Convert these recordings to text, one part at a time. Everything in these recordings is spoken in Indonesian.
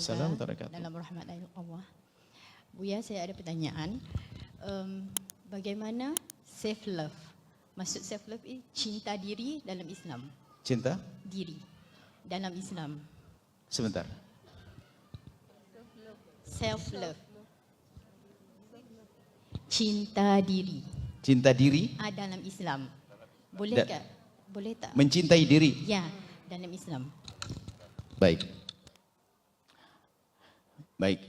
Waalaikumsalam warahmatullahi wabarakatuh. Dalam rahmat Allah. Buya, saya ada pertanyaan. Bagaimana self love? Maksud self love ini cinta diri dalam Islam. Cinta? Diri dalam Islam. Sebentar. Self love. Cinta diri. Cinta diri? Dalam Islam. Boleh tak? Boleh tak? Mencintai diri? Ya, dalam Islam. Baik. Baik.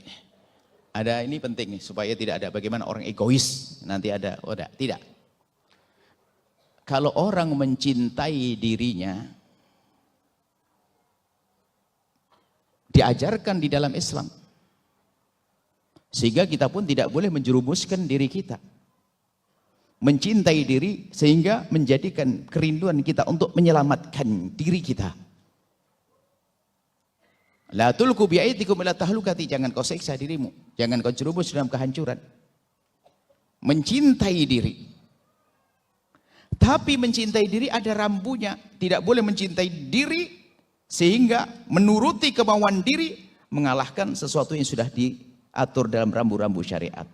Ada ini penting nih supaya tidak ada bagaimana orang egois nanti ada tidak. Kalau orang mencintai dirinya diajarkan di dalam Islam. Sehingga kita pun tidak boleh menjerumuskan diri kita. Mencintai diri sehingga menjadikan kerinduan kita untuk menyelamatkan diri kita. La tulqu bi'aidikum ila tahlukati, jangan kau siksa dirimu, jangan kau jerumus dalam kehancuran. Mencintai diri. Tapi mencintai diri ada rambunya, tidak boleh mencintai diri sehingga menuruti kemauan diri mengalahkan sesuatu yang sudah diatur dalam rambu-rambu syariat.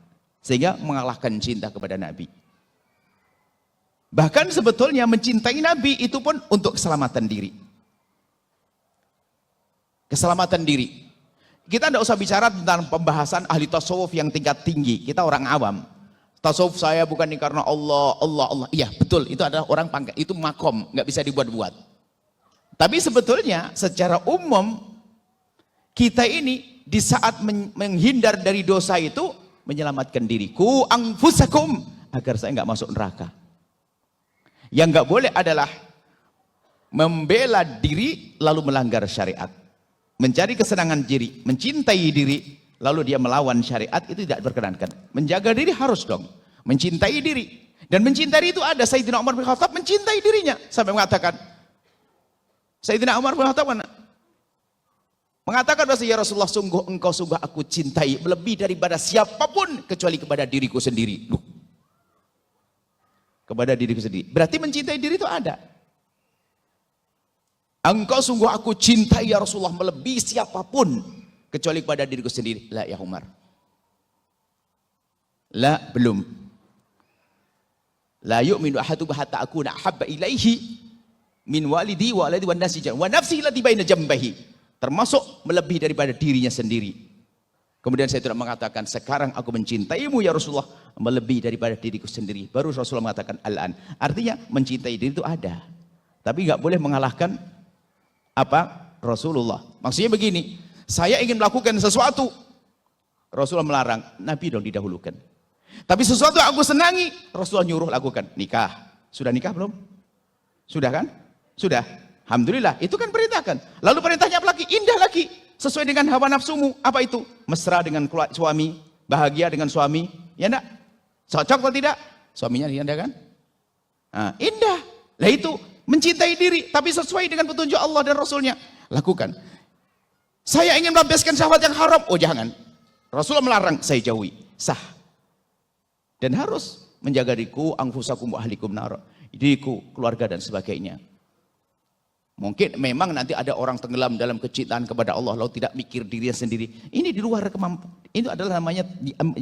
Sehingga mengalahkan cinta kepada Nabi. Bahkan sebetulnya mencintai Nabi itu pun untuk keselamatan diri. Keselamatan diri. Kita tidak usah bicara tentang pembahasan ahli tasawuf yang tingkat tinggi. Kita orang awam. Tasawuf saya bukan ini karena Allah. Iya betul, itu adalah orang pangkat. Itu makom, nggak bisa dibuat-buat. Tapi sebetulnya secara umum kita ini di saat menghindar dari dosa itu menyelamatkan diriku anfusakum agar saya nggak masuk neraka. Yang nggak boleh adalah membela diri lalu melanggar syariat. Mencari kesenangan diri, mencintai diri, lalu dia melawan syariat, itu tidak diperkenankan. Menjaga diri harus dong, mencintai diri. Dan mencintai itu ada, Sayyidina Umar bin Khattab mencintai dirinya. Sampai mengatakan, Sayyidina Umar bin Khattab mengatakan, ya Rasulullah, sungguh aku cintai, lebih daripada siapapun, kecuali kepada diriku sendiri. Loh. Kepada diriku sendiri. Berarti mencintai diri itu ada. Engkau sungguh aku cintai ya Rasulullah melebihi siapapun kecuali kepada diriku sendiri. La ya Umar. La belum. La yu'minu ahadukum hatta akuna ahabba ilaihi min walidi wa waladi wan nasi wa nafsihi lati baina jambahi. Termasuk melebihi daripada dirinya sendiri. Kemudian saya tidak mengatakan sekarang aku mencintaimu ya Rasulullah melebihi daripada diriku sendiri. Baru Rasulullah mengatakan al-an. Artinya mencintai diri itu ada. Tapi enggak boleh mengalahkan Rasulullah. Maksudnya begini, saya ingin melakukan sesuatu, Rasulullah melarang, Nabi dong didahulukan. Tapi sesuatu yang aku senangi, Rasulullah nyuruh lakukan. Nikah, sudah nikah belum? Sudah kan? Sudah. Alhamdulillah, itu kan perintahkan. Lalu perintahnya apa lagi? Indah lagi, sesuai dengan hawa nafsumu. Apa itu? Mesra dengan suami, bahagia dengan suami, ya enggak? Cocok atau tidak? Suaminya indah kan? Nah, indah. Lah itu mencintai diri, tapi sesuai dengan petunjuk Allah dan Rasulnya. Lakukan. Saya ingin melampiaskan syahwat yang haram. Oh jangan. Rasulullah melarang, saya jauhi. Sah. Dan harus menjaga diriku, anfusakum wa ahlikum nar. Diriku, keluarga dan sebagainya. Mungkin memang nanti ada orang tenggelam dalam kecintaan kepada Allah, lalu tidak mikir dirinya sendiri. Ini di luar kemampuan. Itu adalah namanya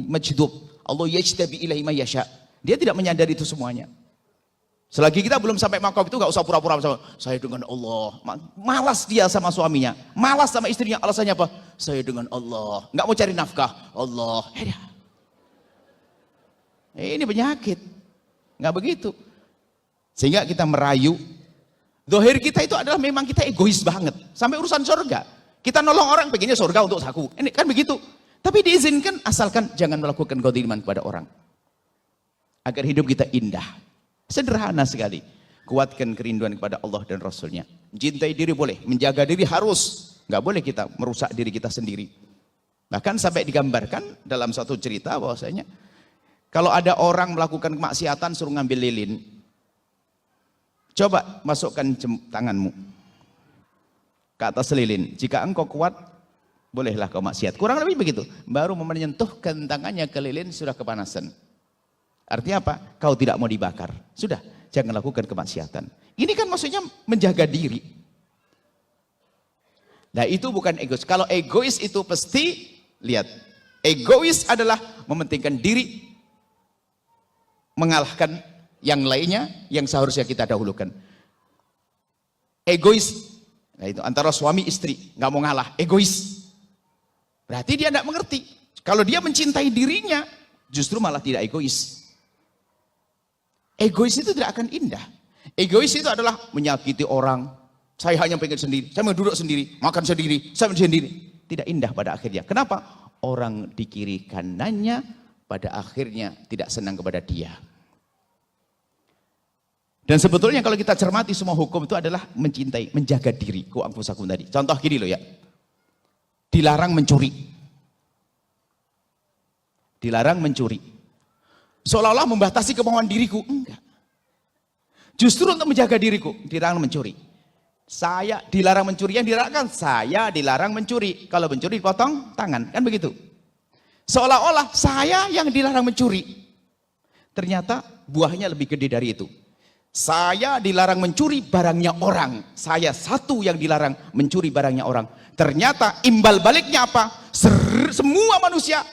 majdub. Allah yajtabi ilaihi ma yasha. Dia tidak menyadari itu semuanya. Selagi kita belum sampai makom itu gak usah pura-pura saya dengan Allah. Malas dia sama suaminya, malas sama istrinya. Alasannya apa? Saya dengan Allah. Gak mau cari nafkah. Allah. Ini penyakit. Gak begitu. Sehingga kita merayu. Zahir kita itu adalah memang kita egois banget. Sampai urusan surga. Kita nolong orang pengennya surga untuk aku. Ini kan begitu. Tapi diizinkan asalkan jangan melakukan kezaliman kepada orang. Agar hidup kita indah. Sederhana sekali. Kuatkan kerinduan kepada Allah dan Rasulnya. Mencintai diri boleh, menjaga diri harus. Nggak boleh kita merusak diri kita sendiri. Bahkan sampai digambarkan dalam satu cerita bahwasanya kalau ada orang melakukan kemaksiatan suruh ngambil lilin. Coba masukkan tanganmu ke atas lilin. Jika engkau kuat, bolehlah kau maksiat. Kurang lebih begitu. Baru menyentuhkan tangannya ke lilin sudah kepanasan. Artinya apa? Kau tidak mau dibakar. Sudah, jangan lakukan kemaksiatan. Ini kan maksudnya menjaga diri. Nah itu bukan egois. Kalau egois itu pasti, lihat. Egois adalah mementingkan diri, mengalahkan yang lainnya yang seharusnya kita dahulukan. Egois, nah itu antara suami istri, nggak mau ngalah, egois. Berarti dia nggak mengerti. Kalau dia mencintai dirinya, justru malah tidak egois. Egois itu tidak akan indah. Egois itu adalah menyakiti orang. Saya hanya pengen sendiri, saya mau duduk sendiri, makan sendiri, saya sendiri. Tidak indah pada akhirnya. Kenapa? Orang di kiri kanannya pada akhirnya tidak senang kepada dia. Dan sebetulnya kalau kita cermati semua hukum itu adalah mencintai, menjaga diri. Ku anfusakum tadi. Contoh gini loh ya. Dilarang mencuri. Dilarang mencuri. Seolah-olah membatasi kemauan diriku. Enggak. Justru untuk menjaga diriku, dilarang mencuri. Saya dilarang mencuri, yang dilarang saya dilarang mencuri. Kalau mencuri dipotong tangan, kan begitu. Seolah-olah saya yang dilarang mencuri. Ternyata buahnya lebih gede dari itu. Saya dilarang mencuri barangnya orang. Saya satu yang dilarang mencuri barangnya orang. Ternyata imbal baliknya apa? Semua manusia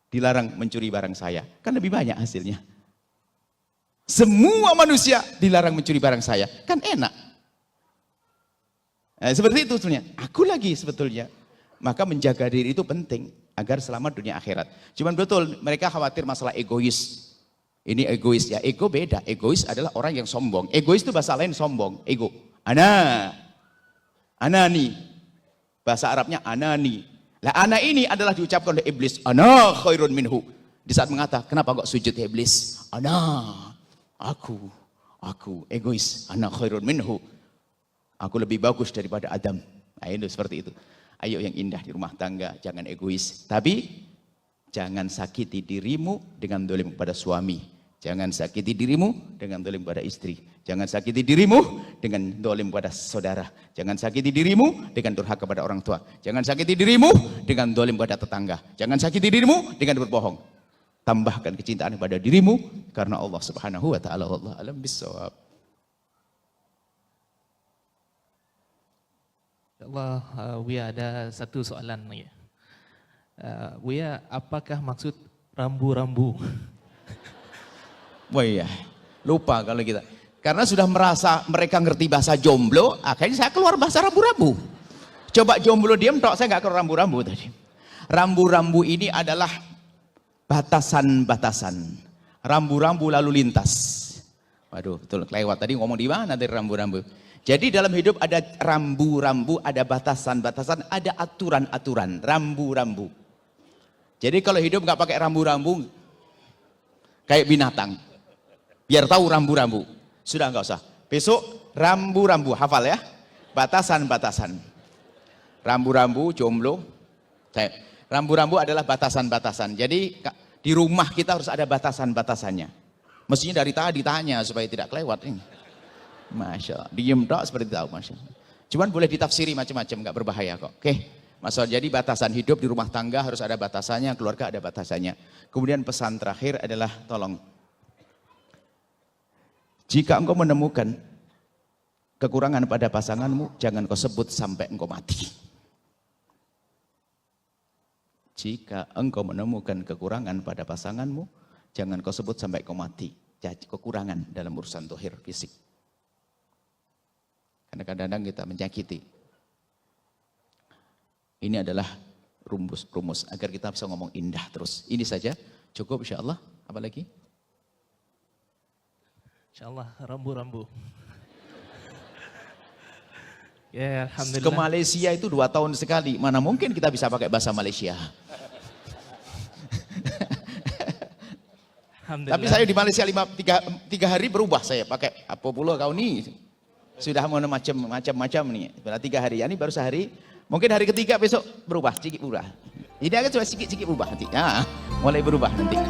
dilarang mencuri barang saya. Kan lebih banyak hasilnya. Semua manusia dilarang mencuri barang saya. Kan enak. Nah, seperti itu sebetulnya. Aku lagi sebetulnya. Maka menjaga diri itu penting agar selamat dunia akhirat. Cuman betul mereka khawatir masalah egois. Ini egois ya. Ego beda. Egois adalah orang yang sombong. Egois itu bahasa lain sombong. Ego. Anani. Bahasa Arabnya anani. Lah ana ini adalah diucapkan oleh iblis. Ana khairun minhu. Di saat mengatakan, kenapa kok sujud iblis? Aku egois. Ana khairun minhu. Aku lebih bagus daripada Adam. Nah itu seperti itu. Ayo yang indah di rumah tangga, jangan egois. Tapi jangan sakiti dirimu dengan dolim kepada suami. Jangan sakiti dirimu dengan dolim kepada istri. Jangan sakiti dirimu dengan dolim kepada saudara. Jangan sakiti dirimu dengan durhaka kepada orang tua. Jangan sakiti dirimu dengan dolim kepada tetangga. Jangan sakiti dirimu dengan berbohong. Tambahkan kecintaan kepada dirimu karena Allah Subhanahu wa taala. Wallahu a'lam bissawab. Allah, Buya ada satu soalan lagi. Buya, apakah maksud rambu-rambu? Wah iya, lupa kalau kita. Karena sudah merasa mereka ngerti bahasa jomblo, akhirnya saya keluar bahasa rambu-rambu. Coba jomblo diam tok, saya nggak keluar rambu-rambu tadi. Rambu-rambu ini adalah batasan-batasan. Rambu-rambu lalu lintas. Waduh, betul kelewat tadi ngomong di mana dari rambu-rambu. Jadi dalam hidup ada rambu-rambu, ada batasan-batasan, ada aturan-aturan, rambu-rambu. Jadi kalau hidup nggak pakai rambu-rambu, kayak binatang. Biar tahu rambu-rambu. Sudah nggak usah. Besok rambu-rambu, hafal ya. Batasan-batasan. Rambu-rambu, jomblo. Rambu-rambu adalah batasan-batasan. Jadi di rumah kita harus ada batasan-batasannya. Mestinya dari tadi ditanya supaya tidak kelewat ini. Masya Allah, diem dok seperti tahu Masya Allah. Cuman boleh ditafsiri macam-macam, nggak berbahaya kok. Oke, maksudnya jadi batasan hidup di rumah tangga harus ada batasannya, keluarga ada batasannya. Kemudian pesan terakhir adalah tolong, jika engkau menemukan kekurangan pada pasanganmu, jangan kau sebut sampai engkau mati. Jika engkau menemukan kekurangan pada pasanganmu, jangan kau sebut sampai kau mati. Jadi kekurangan dalam urusan zahir fisik. Karena kadang-kadang kita menyakiti. Ini adalah rumus-rumus agar kita bisa ngomong indah terus. Ini saja, cukup insya Allah. Apa lagi? Insya Allah, rambu-rambu. Ya, alhamdulillah. Ke Malaysia itu 2 tahun sekali. Mana mungkin kita bisa pakai bahasa Malaysia? Tapi saya di Malaysia 3 hari berubah saya pakai apa pula kau ni? Sudah mau macam-macam nih. Berarti 3 hari. Ini baru sehari. Mungkin hari ketiga besok berubah, sedikit berubah. Ini akan coba sedikit berubah nanti. Nah, mulai berubah nanti.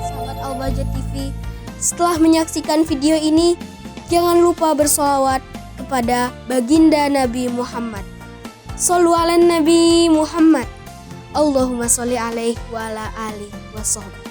Sahabat Al-Bahjah TV, setelah menyaksikan video ini, jangan lupa bersolawat kepada baginda Nabi Muhammad. Shollu ala Nabi Muhammad. Allahumma sholli alaihi wa ala alihi wa sahbihi.